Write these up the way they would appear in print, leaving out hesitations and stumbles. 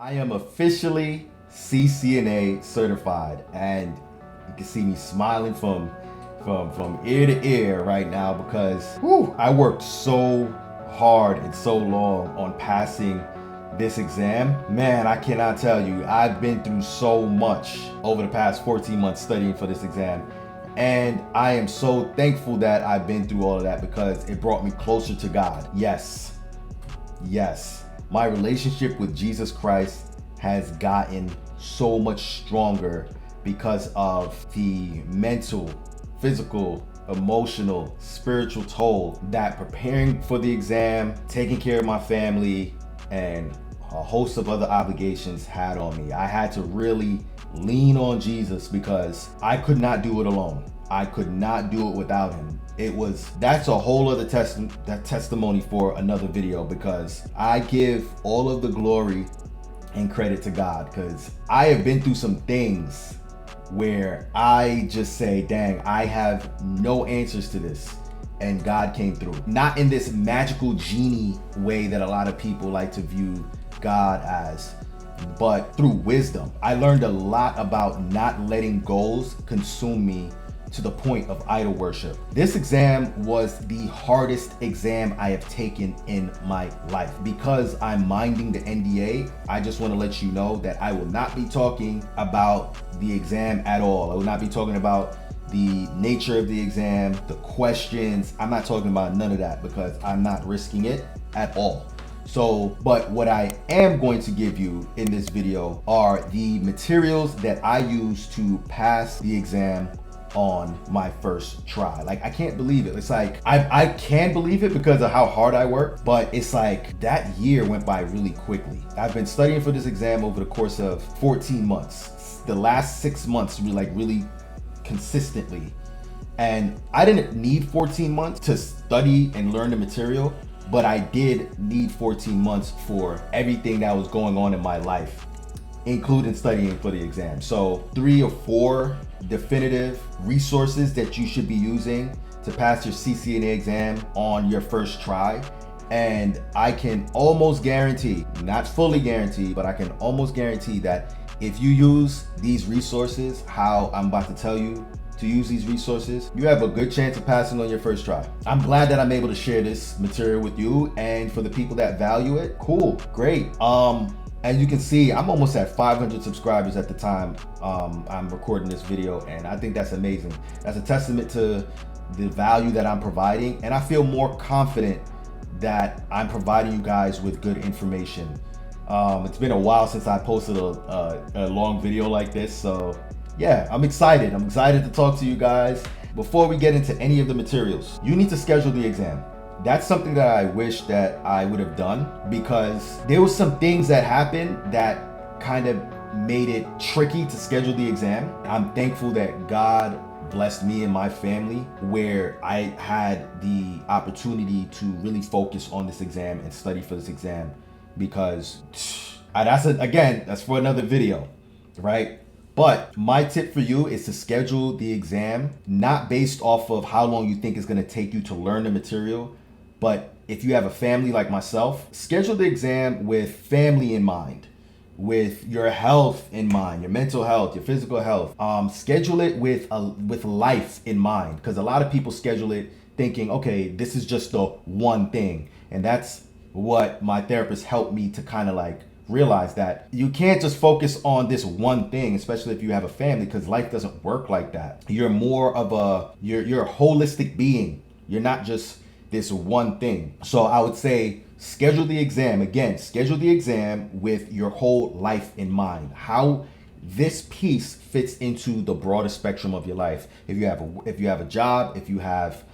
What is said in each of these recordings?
I am officially CCNA certified, and you can see me smiling from ear to ear right now because I worked so hard and so long on passing this exam. Man, I cannot tell you, I've been through so much over the past 14 months studying for this exam. And I am so thankful that I've been through all of that because it brought me closer to God. Yes. My relationship with Jesus Christ has gotten so much stronger because of the mental, physical, emotional, spiritual toll that preparing for the exam, taking care of my family, and a host of other obligations had on me. I had to really lean on Jesus because I could not do it alone. I could not do it without him. That's a whole other testimony for another video, because I give all of the glory and credit to God, because I have been through some things where I just say, dang, I have no answers to this. And God came through. Not in this magical genie way that a lot of people like to view God as, but through wisdom. I learned a lot about not letting goals consume me to the point of idol worship. This exam was the hardest exam I have taken in my life. Because I'm minding the NDA, I just want to let you know that I will not be talking about the exam at all. I will not be talking about the nature of the exam, the questions. I'm not talking about none of that because I'm not risking it at all. So, but what I am going to give you in this video are the materials that I used to pass the exam on my first try. Like, I can't believe it. It's like, I can believe it because of how hard I work, but it's like that year went by really quickly. I've been studying for this exam over the course of 14 months. The last 6 months really consistently. And I didn't need 14 months to study and learn the material, but I did need 14 months for everything that was going on in my life, including studying for the exam. So 3 or 4 definitive resources that you should be using to pass your CCNA exam on your first try. And I can almost guarantee, not fully guarantee, but I can almost guarantee that if you use these resources, how I'm about to tell you to use these resources, you have a good chance of passing on your first try. I'm glad that I'm able to share this material with you, and for the people that value it, cool, great. As you can see, I'm almost at 500 subscribers at the time I'm recording this video, and I think that's amazing. That's a testament to the value that I'm providing, and I feel more confident that I'm providing you guys with good information. It's been a while since I posted a long video like this, so yeah, I'm excited. I'm excited to talk to you guys. Before we get into any of the materials, you need to schedule the exam. That's something that I wish that I would have done, because there was some things that happened that kind of made it tricky to schedule the exam. I'm thankful that God blessed me and my family where I had the opportunity to really focus on this exam and study for this exam, because that's for another video, right? But my tip for you is to schedule the exam not based off of how long you think it's going to take you to learn the material, but if you have a family like myself, schedule the exam with family in mind, with your health in mind, your mental health, your physical health. Schedule it with life in mind, because a lot of people schedule it thinking, okay, this is just the one thing. And that's what my therapist helped me to kind of like realize, that you can't just focus on this one thing, especially if you have a family, because life doesn't work like that. You're more of you're a holistic being. You're not just this one thing. So I would say schedule the exam. Again, schedule the exam with your whole life in mind. How this piece fits into the broader spectrum of your life. If you have a job, if you have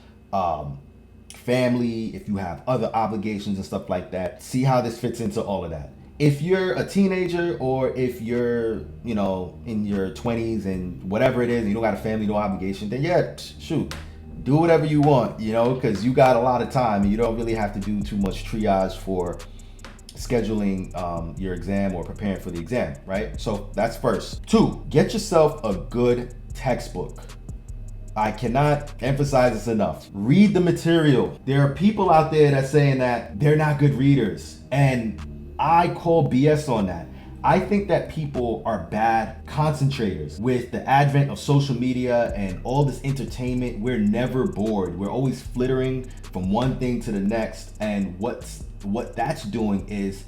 family, if you have other obligations and stuff like that, see how this fits into all of that. If you're a teenager, or if you're, in your 20s and whatever it is, you don't got a family, no obligation, then yeah, shoot, do whatever you want, because you got a lot of time and you don't really have to do too much triage for scheduling your exam or preparing for the exam, right? So that's first. 2, get yourself a good textbook. I cannot emphasize this enough. Read the material. There are people out there that saying that they're not good readers, and I call BS on that. I think that people are bad concentrators. With the advent of social media and all this entertainment, we're never bored. We're always flittering from one thing to the next. And what that's doing is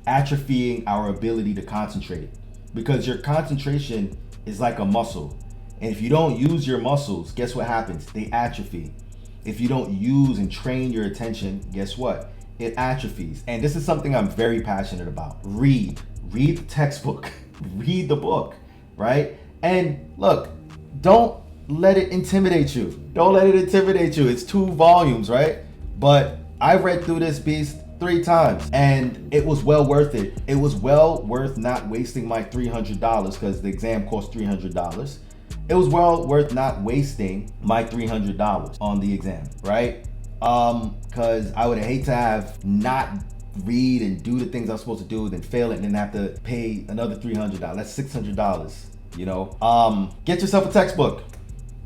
atrophying our ability to concentrate. Because your concentration is like a muscle. And if you don't use your muscles, guess what happens? They atrophy. If you don't use and train your attention, guess what? It atrophies. And this is something I'm very passionate about. Read the textbook, read the book, right? And look, don't let it intimidate you. Don't let it intimidate you. It's 2 volumes, right? But I read through this beast 3 times and it was well worth it. It was well worth not wasting my $300 because the exam cost $300. It was well worth not wasting my $300 on the exam, right? Because I would hate to have not read and do the things I'm supposed to do, then fail it, and then have to pay another $300. That's $600, you know? Get yourself a textbook.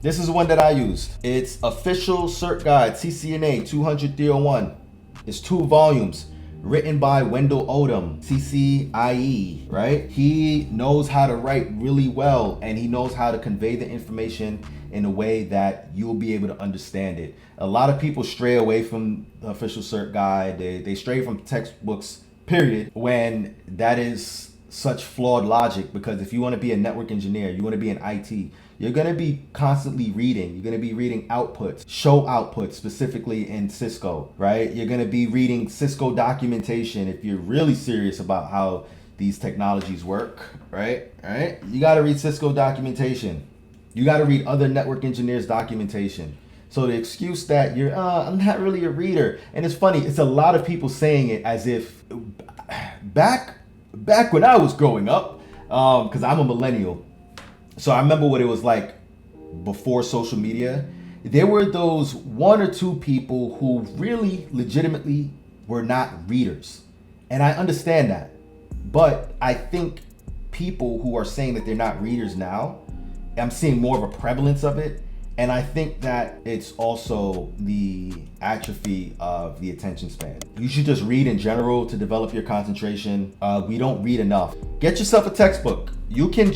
This is the one that I used. It's Official Cert Guide, CCNA 200-301. It's 2 volumes. Written by Wendell Odom, CCIE, right? He knows how to write really well and he knows how to convey the information in a way that you'll be able to understand it. A lot of people stray away from the Official Cert Guide. They stray from textbooks, period, when that is such flawed logic. Because if you want to be a network engineer, you want to be in IT, you're going to be constantly reading. You're going to be reading outputs, show outputs, specifically in Cisco, right? You're going to be reading Cisco documentation if you're really serious about how these technologies work, right? You got to read Cisco documentation. You got to read other network engineers' documentation. So the excuse that I'm not really a reader. And it's funny, it's a lot of people saying it as if back when I was growing up, because I'm a millennial. So I remember what it was like before social media. There were those 1 or 2 people who really legitimately were not readers. And I understand that. But I think people who are saying that they're not readers now, I'm seeing more of a prevalence of it. And I think that it's also the atrophy of the attention span. You should just read in general to develop your concentration. We don't read enough. Get yourself a textbook. You can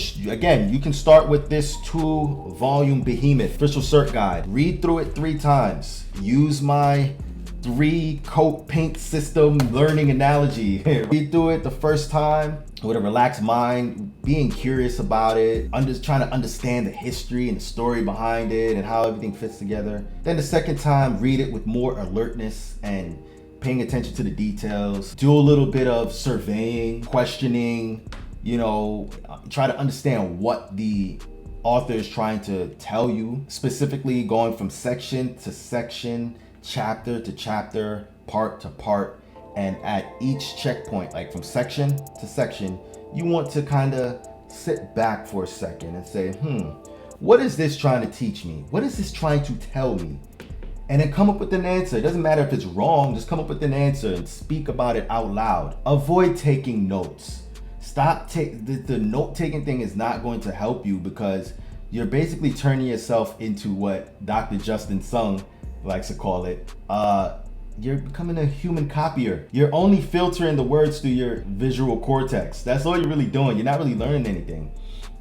start with this 2-volume behemoth, Official Cert Guide. Read through it 3 times. Use my 3-coat paint system learning analogy. Read through it the first time with a relaxed mind, being curious about it, trying to understand the history and the story behind it and how everything fits together. Then the second time, read it with more alertness and paying attention to the details. Do a little bit of surveying, questioning, try to understand what the author is trying to tell you, specifically going from section to section, chapter to chapter, part to part. And at each checkpoint, like from section to section, you want to kind of sit back for a second and say, what is this trying to teach me? What is this trying to tell me? And then come up with an answer. It doesn't matter if it's wrong, just come up with an answer and speak about it out loud. Avoid taking notes. Stop the note-taking thing is not going to help you, because you're basically turning yourself into what Dr. Justin Sung likes to call it. You're becoming a human copier. You're only filtering the words through your visual cortex. That's all you're really doing. You're not really learning anything.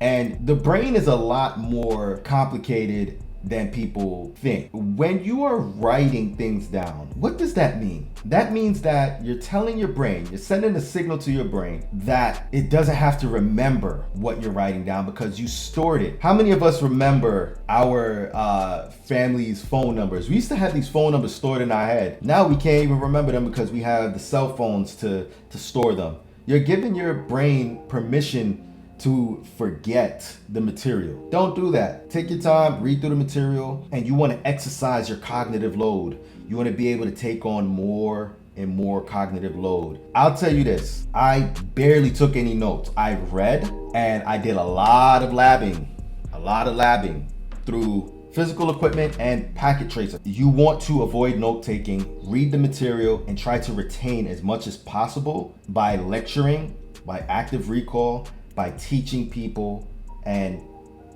And the brain is a lot more complicated than people think. When you are writing things down, what does that mean? That means that you're telling your brain, you're sending a signal to your brain that it doesn't have to remember what you're writing down because you stored it. How many of us remember our family's phone numbers? We used to have these phone numbers stored in our head. Now we can't even remember them because we have the cell phones to store them. You're giving your brain permission to forget the material. Don't do that. Take your time, read through the material, and you want to exercise your cognitive load. You want to be able to take on more and more cognitive load. I'll tell you this, I barely took any notes. I read and I did a lot of labbing through physical equipment and packet tracer. You want to avoid note-taking, read the material, and try to retain as much as possible by lecturing, by active recall, by teaching people, and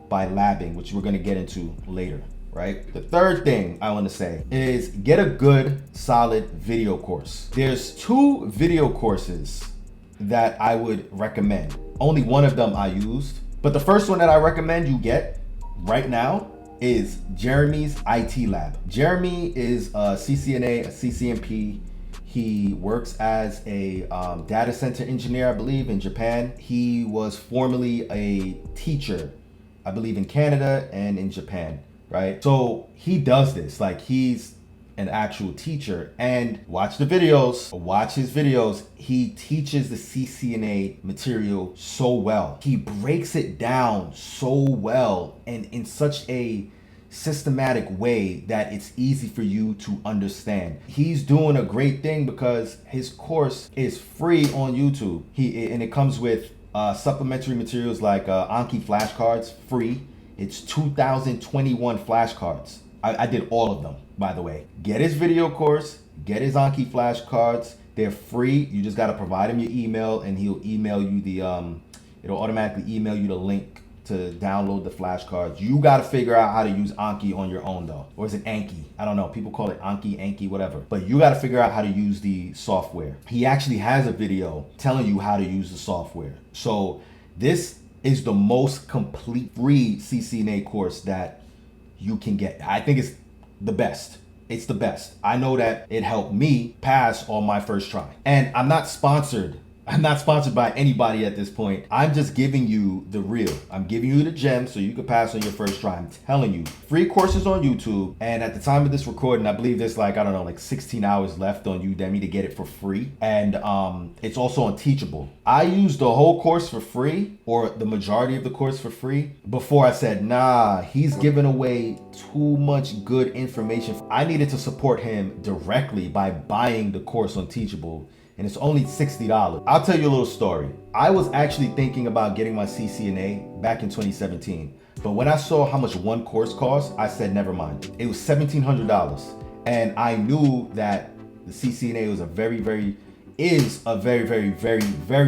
by labbing, which we're gonna get into later, right? The third thing I wanna say is get a good, solid video course. There's 2 video courses that I would recommend. Only one of them I used, but the first one that I recommend you get right now is Jeremy's IT Lab. Jeremy is a CCNA, a CCNP. He works as a data center engineer, I believe, in Japan. He was formerly a teacher, I believe, in Canada and in Japan, right? So he does this, like he's an actual teacher. And watch the videos, watch his videos. He teaches the CCNA material so well. He breaks it down so well and in such a systematic way that it's easy for you to understand. He's doing a great thing because his course is free on YouTube. And it comes with supplementary materials like Anki flashcards, free. It's 2021 flashcards. I did all of them, by the way. Get his video course, get his Anki flashcards. They're free. You just got to provide him your email and he'll email you it'll automatically email you the link to download the flashcards. You got to figure out how to use Anki on your own though. Or is it Anki? I don't know. People call it Anki, whatever. But you got to figure out how to use the software. He actually has a video telling you how to use the software. So this is the most complete free CCNA course that you can get. I think it's the best. It's the best. I know that it helped me pass on my first try. And I'm not sponsored by anybody at this point. I'm just giving you the real. I'm giving you the gems so you can pass on your first try. I'm telling you, free courses on YouTube. And at the time of this recording, I believe there's like 16 hours left on Udemy to get it for free. And it's also on Teachable. I used the whole course for free, or the majority of the course for free, before I said, nah, he's giving away too much good information. I needed to support him directly by buying the course on Teachable. And it's only $60. I'll tell you a little story. I was actually thinking about getting my CCNA back in 2017. But when I saw how much one course cost, I said, never mind. It was $1,700. And I knew that the CCNA was a very, very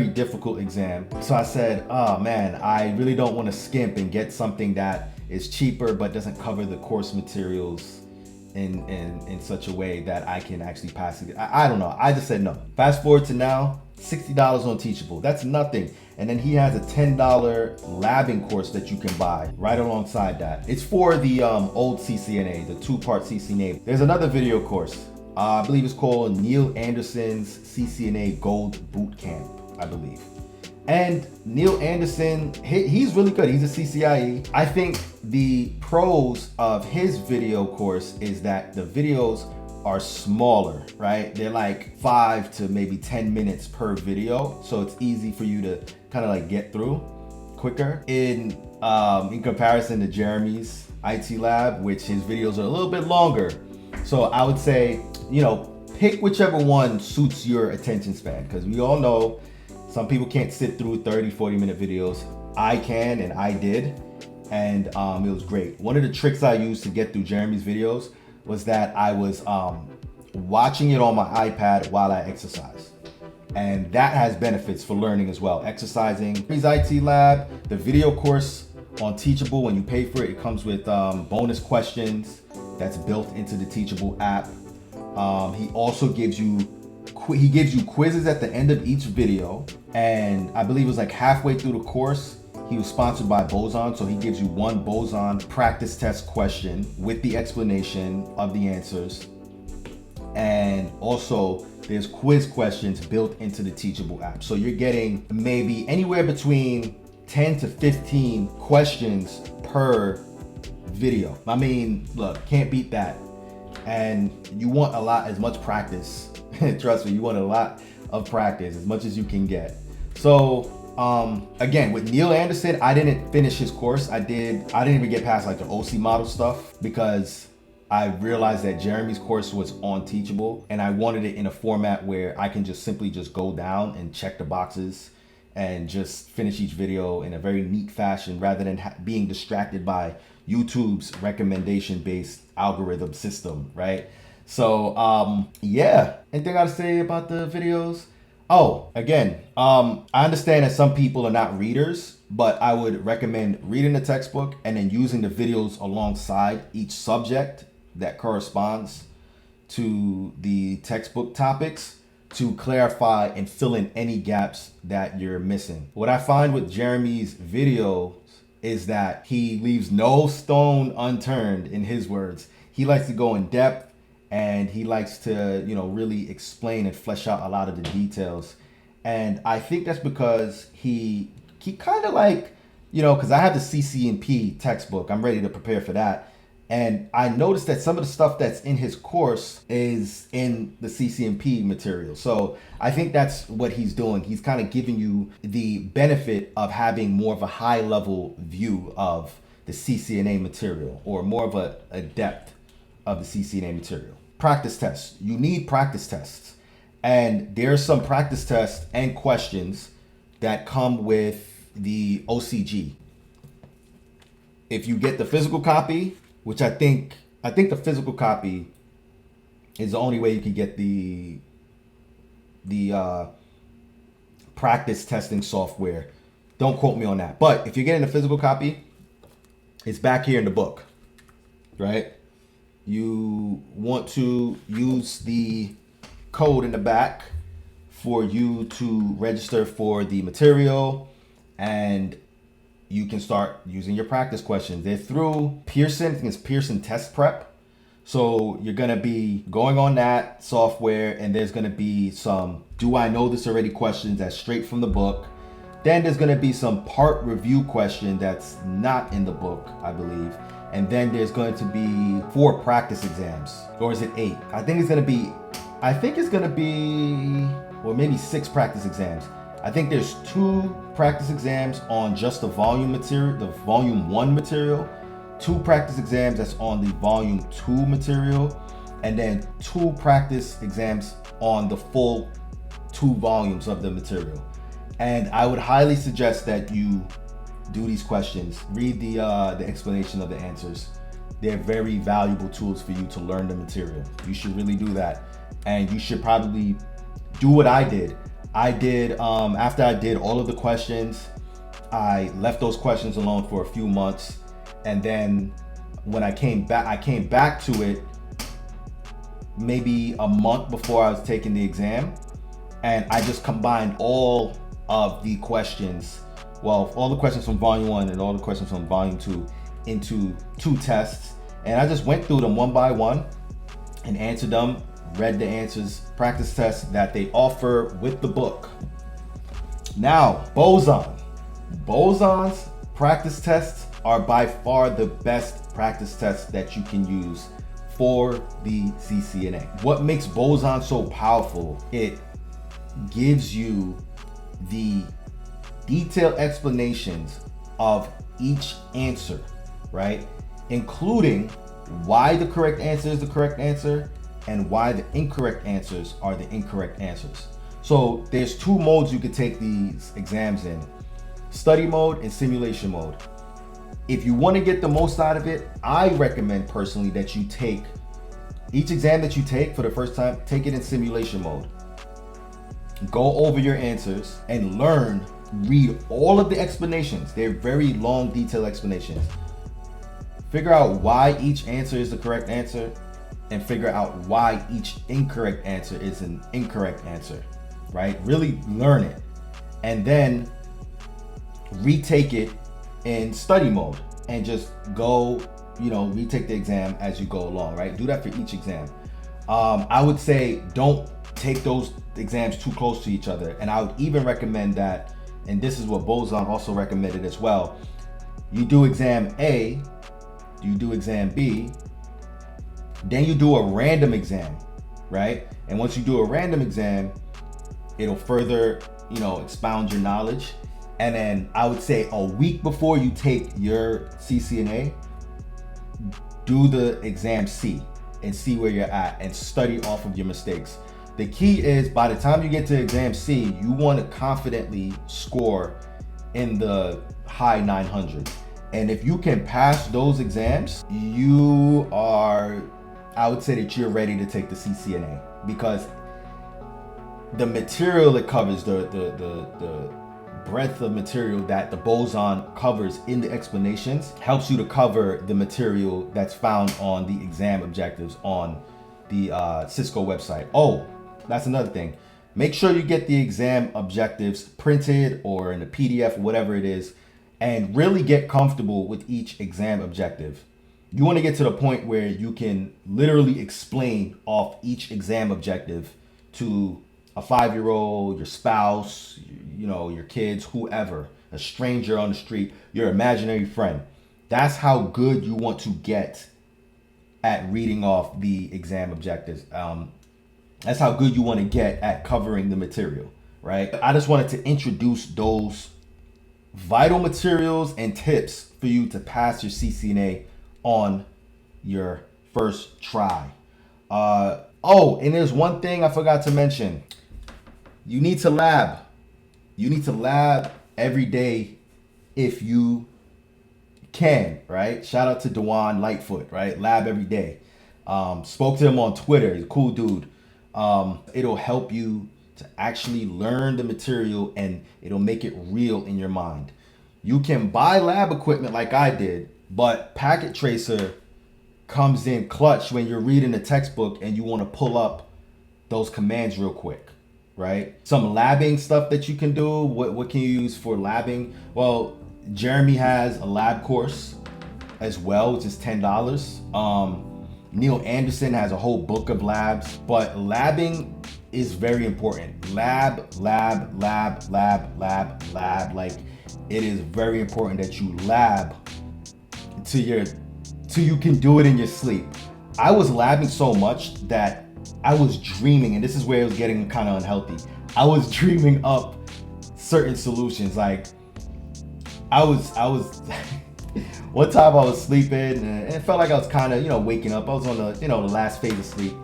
difficult exam. So I said, oh man, I really don't want to skimp and get something that is cheaper but doesn't cover the course materials in such a way that I can actually pass it. I don't know. I just said no. Fast forward to now, $60 on Teachable. That's nothing. And then he has a $10 labbing course that you can buy right alongside that. It's for the old CCNA, the 2-part CCNA. There's another video course. I believe it's called Neil Anderson's CCNA Gold Boot Camp, I believe. And Neil Anderson, he's really good. He's a CCIE. I think the pros of his video course is that the videos are smaller, right? They're like 5 to maybe 10 minutes per video. So it's easy for you to kind of like get through quicker in comparison to Jeremy's IT Lab, which his videos are a little bit longer. So I would say, pick whichever one suits your attention span, because we all know some people can't sit through 30-40 minute videos. I can, and I did, and it was great. One of the tricks I used to get through Jeremy's videos was that I was watching it on my iPad while I exercise. And that has benefits for learning as well. Exercising. His IT Lab, the video course on Teachable, when you pay for it, it comes with bonus questions that's built into the Teachable app. He also gives you quizzes at the end of each video, and I believe it was like halfway through the course, he was sponsored by Boson, so he gives you one Boson practice test question with the explanation of the answers. And also there's quiz questions built into the Teachable app. So you're getting maybe anywhere between 10 to 15 questions per video. I mean, look, can't beat that. And you want as much practice. Trust me, you want a lot of practice, as much as you can get. So again, with Neil Anderson, I didn't finish his course. I didn't even get past like the OC model stuff, because I realized that Jeremy's course was on Teachable, and I wanted it in a format where I can just simply go down and check the boxes and just finish each video in a very neat fashion, rather than being distracted by YouTube's recommendation-based algorithm system, right? So yeah, anything I gotta say about the videos? Oh, again, I understand that some people are not readers, but I would recommend reading the textbook and then using the videos alongside each subject that corresponds to the textbook topics, to clarify and fill in any gaps that you're missing. What I find with Jeremy's videos is that he leaves no stone unturned, in his words. He likes to go in depth, and he likes to, really explain and flesh out a lot of the details. And I think that's because he kind of like, because I have the CCNP textbook. I'm ready to prepare for that. And I noticed that some of the stuff that's in his course is in the CCNP material. So I think that's what he's doing. He's kind of giving you the benefit of having more of a high level view of the CCNA material, or more of a depth of the CCNA material. Practice tests. You need practice tests. And there's some practice tests and questions that come with the OCG. If you get the physical copy, which I think the physical copy is the only way you can get the practice testing software. Don't quote me on that. But if you're getting the physical copy, it's back here in the book, right? You want to use the code in the back for you to register for the material, and you can start using your practice questions. They're through Pearson. I think it's Pearson Test Prep. So you're going to be going on that software, and there's going to be some do I know this already questions that's straight from the book. Then there's going to be some part review question that's not in the book, I believe. And then there's going to be 4 practice exams. Or is it 8? I think it's going to be, or maybe 6 practice exams. I think there's 2 practice exams on just the volume material, the volume 1 material, 2 practice exams that's on the volume 2 material, and then 2 practice exams on the full 2 volumes of the material. And I would highly suggest that you do these questions. Read the explanation of the answers. They're very valuable tools for you to learn the material. You should really do that. And you should probably do what I did. After I did all of the questions, I left those questions alone for a few months. And then when I came back to it maybe a month before I was taking the exam. And I just combined all of the questions, all the questions from volume 1 and all the questions from volume 2 into 2 tests. And I just went through them one by one and answered them. Read the answers, practice tests that they offer with the book. Now, Boson. Boson's practice tests are by far the best practice tests that you can use for the CCNA. What makes Boson so powerful? It gives you the detailed explanations of each answer, right? Including why the correct answer is the correct answer, and why the incorrect answers are the incorrect answers. So there's 2 modes you could take these exams in: study mode and simulation mode. If you want to get the most out of it, I recommend personally that you take each exam that you take for the first time, take it in simulation mode. Go over your answers and read all of the explanations. They're very long, detailed explanations. Figure out why each answer is the correct answer, and figure out why each incorrect answer is an incorrect answer, right? Really learn it. And then retake it in study mode and just go, retake the exam as you go along, right? Do that for each exam. I would say don't take those exams too close to each other. And I would even recommend that, and this is what Boson also recommended as well, you do exam A, you do exam B, then you do a random exam, right? And once you do a random exam, it'll further, expound your knowledge. And then I would say a week before you take your CCNA, do the exam C and see where you're at and study off of your mistakes. The key is by the time you get to exam C, you want to confidently score in the high 900s. And if you can pass those exams, I would say that you're ready to take the CCNA, because the material it covers, the breadth of material that the Boson covers in the explanations helps you to cover the material that's found on the exam objectives on the Cisco website. Oh, that's another thing. Make sure you get the exam objectives printed or in a PDF, whatever it is, and really get comfortable with each exam objective. You want to get to the point where you can literally explain off each exam objective to a 5-year-old, your spouse, your kids, whoever, a stranger on the street, your imaginary friend. That's how good you want to get at reading off the exam objectives. That's how good you want to get at covering the material, right? I just wanted to introduce those vital materials and tips for you to pass your CCNA on your first try. And there's one thing I forgot to mention. You need to lab. You need to lab every day if you can, right? Shout out to Dewan Lightfoot, right? Lab every day. Spoke to him on Twitter. He's a cool dude. It'll help you to actually learn the material and it'll make it real in your mind. You can buy lab equipment like I did, but Packet Tracer comes in clutch when you're reading a textbook and you want to pull up those commands real quick, right? Some labbing stuff that you can do. What can you use for labbing? Well, Jeremy has a lab course as well, which is $10. Neil Anderson has a whole book of labs, but labbing is very important. Lab. Like, it is very important that you lab till you can do it in your sleep. I was labbing so much that I was dreaming, and this is where it was getting kind of unhealthy. I was dreaming up certain solutions. Like, I was one time I was sleeping and it felt like I was kind of, waking up. I was on the last phase of sleep.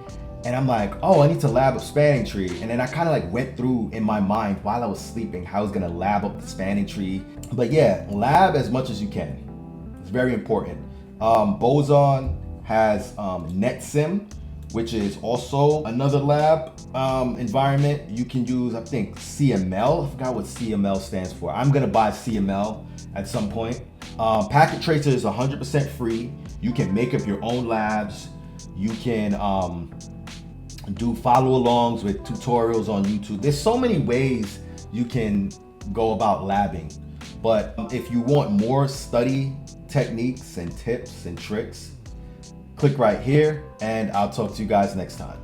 And I'm like, oh, I need to lab a spanning tree. And then I kind of like went through in my mind while I was sleeping how I was gonna lab up the spanning tree. But yeah, lab as much as you can. It's very important. Boson has ExSim, which is also another lab environment. You can use, I think, CML. I forgot what CML stands for. I'm gonna buy CML at some point. Packet Tracer is 100% free. You can make up your own labs. You can do follow-alongs with tutorials on YouTube. There's so many ways you can go about labbing. But if you want more study techniques and tips and tricks, click right here, and I'll talk to you guys next time.